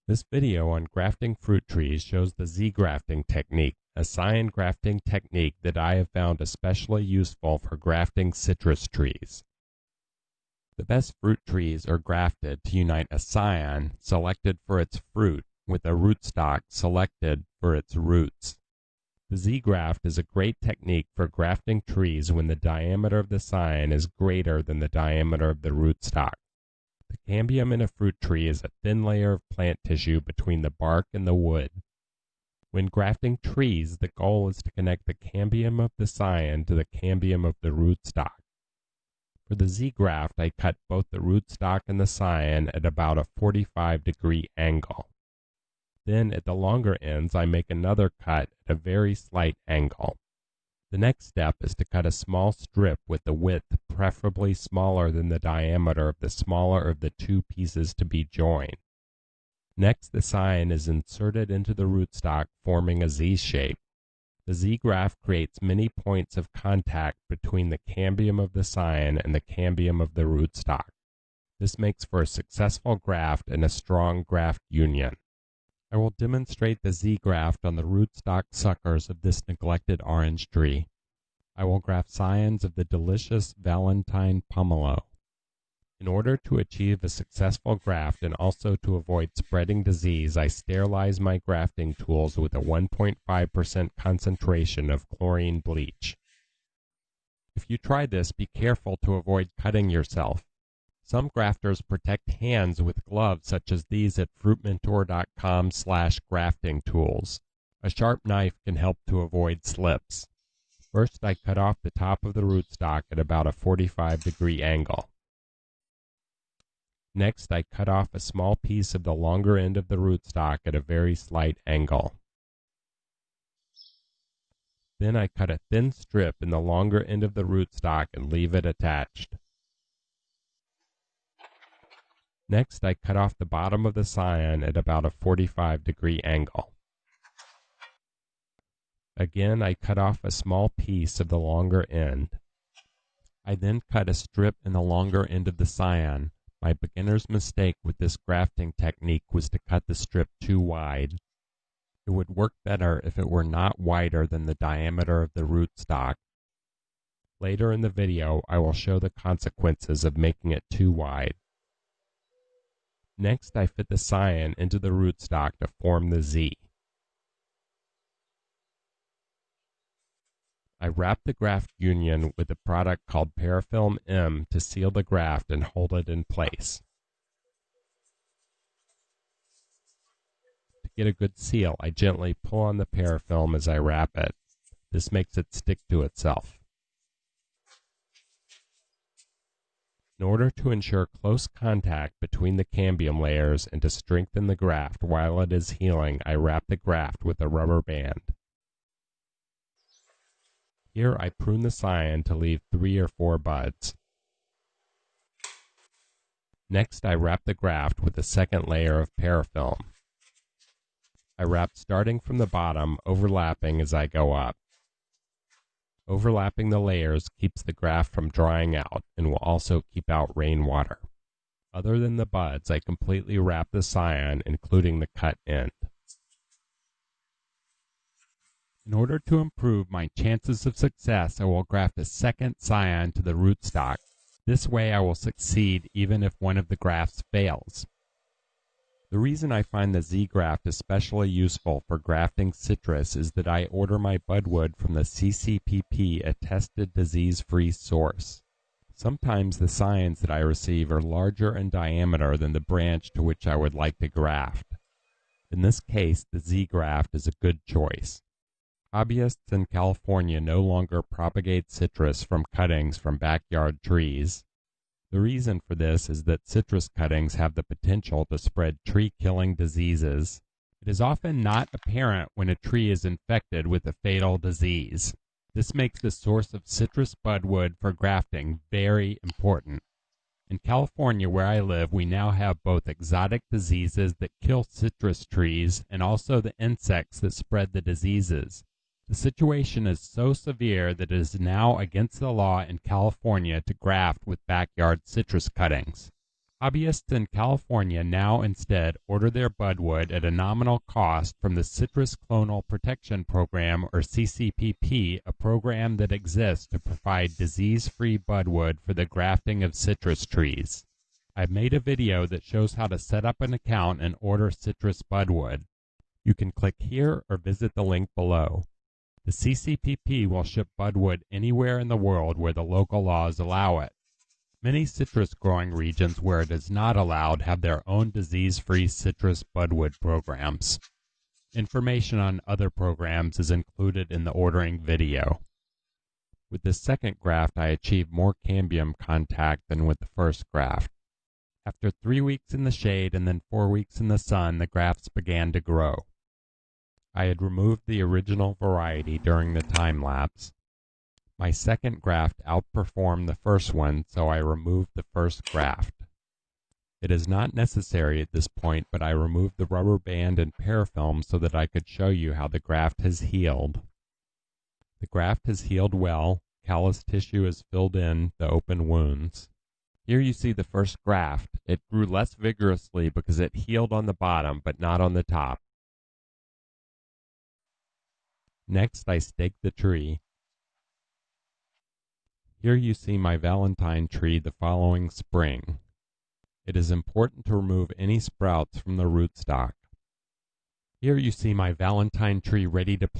This video on grafting fruit trees shows the Z-grafting technique, a scion grafting technique that I have found especially useful for grafting citrus trees. The best fruit trees are grafted to unite a scion selected for its fruit with a rootstock selected for its roots. The Z-graft is a great technique for grafting trees when the diameter of the scion is greater than the diameter of the rootstock. The cambium in a fruit tree is a thin layer of plant tissue between the bark and the wood. When grafting trees, the goal is to connect the cambium of the scion to the cambium of the rootstock. For the Z-graft, I cut both the rootstock and the scion at about a 45-degree angle. Then at the longer ends, I make another cut at a very slight angle. The next step is to cut a small strip with the width preferably smaller than the diameter of the smaller of the two pieces to be joined. Next, the scion is inserted into the rootstock, forming a Z shape. The Z-graft creates many points of contact between the cambium of the scion and the cambium of the rootstock. This makes for a successful graft and a strong graft union. I will demonstrate the Z-graft on the rootstock suckers of this neglected orange tree. I will graft scions of the delicious Valentine pomelo. In order to achieve a successful graft and also to avoid spreading disease, I sterilize my grafting tools with a 1.5% concentration of chlorine bleach. If you try this, be careful to avoid cutting yourself. Some grafters protect hands with gloves such as these at fruitmentor.com/grafting tools. A sharp knife can help to avoid slips. First, I cut off the top of the rootstock at about a 45-degree angle. Next, I cut off a small piece of the longer end of the rootstock at a very slight angle. Then I cut a thin strip in the longer end of the rootstock and leave it attached. Next, I cut off the bottom of the scion at about a 45-degree angle. Again, I cut off a small piece of the longer end. I then cut a strip in the longer end of the scion. My beginner's mistake with this grafting technique was to cut the strip too wide. It would work better if it were not wider than the diameter of the rootstock. Later in the video, I will show the consequences of making it too wide. Next, I fit the scion into the rootstock to form the Z. I wrap the graft union with a product called Parafilm M to seal the graft and hold it in place. To get a good seal, I gently pull on the parafilm as I wrap it. This makes it stick to itself. In order to ensure close contact between the cambium layers and to strengthen the graft while it is healing, I wrap the graft with a rubber band. Here I prune the scion to leave 3 or 4 buds. Next, I wrap the graft with a second layer of parafilm. I wrap starting from the bottom, overlapping as I go up. Overlapping the layers keeps the graft from drying out and will also keep out rainwater. Other than the buds, I completely wrap the scion, including the cut end. In order to improve my chances of success, I will graft a second scion to the rootstock. This way I will succeed even if one of the grafts fails. The reason I find the Z-graft especially useful for grafting citrus is that I order my budwood from the CCPP attested disease-free source. Sometimes the scions that I receive are larger in diameter than the branch to which I would like to graft. In this case, the Z-graft is a good choice. Hobbyists in California no longer propagate citrus from cuttings from backyard trees. The reason for this is that citrus cuttings have the potential to spread tree-killing diseases. It is often not apparent when a tree is infected with a fatal disease. This makes the source of citrus budwood for grafting very important. In California, where I live, we now have both exotic diseases that kill citrus trees and also the insects that spread the diseases. The situation is so severe that it is now against the law in California to graft with backyard citrus cuttings. Hobbyists in California now instead order their budwood at a nominal cost from the Citrus Clonal Protection Program, or CCPP, a program that exists to provide disease-free budwood for the grafting of citrus trees. I've made a video that shows how to set up an account and order citrus budwood. You can click here or visit the link below. The CCPP will ship budwood anywhere in the world where the local laws allow it. Many citrus growing regions where it is not allowed have their own disease-free citrus budwood programs. Information on other programs is included in the ordering video. With this second graft, I achieved more cambium contact than with the first graft. After 3 weeks in the shade and then 4 weeks in the sun, the grafts began to grow. I had removed the original variety during the time lapse. My second graft outperformed the first one, so I removed the first graft. It is not necessary at this point, but I removed the rubber band and parafilm so that I could show you how the graft has healed. The graft has healed well. Callus tissue has filled in the open wounds. Here you see the first graft. It grew less vigorously because it healed on the bottom, but not on the top. Next, I staked the tree. Here you see my Valentine tree the following spring. It is important to remove any sprouts from the rootstock. Here you see my Valentine tree ready to plant.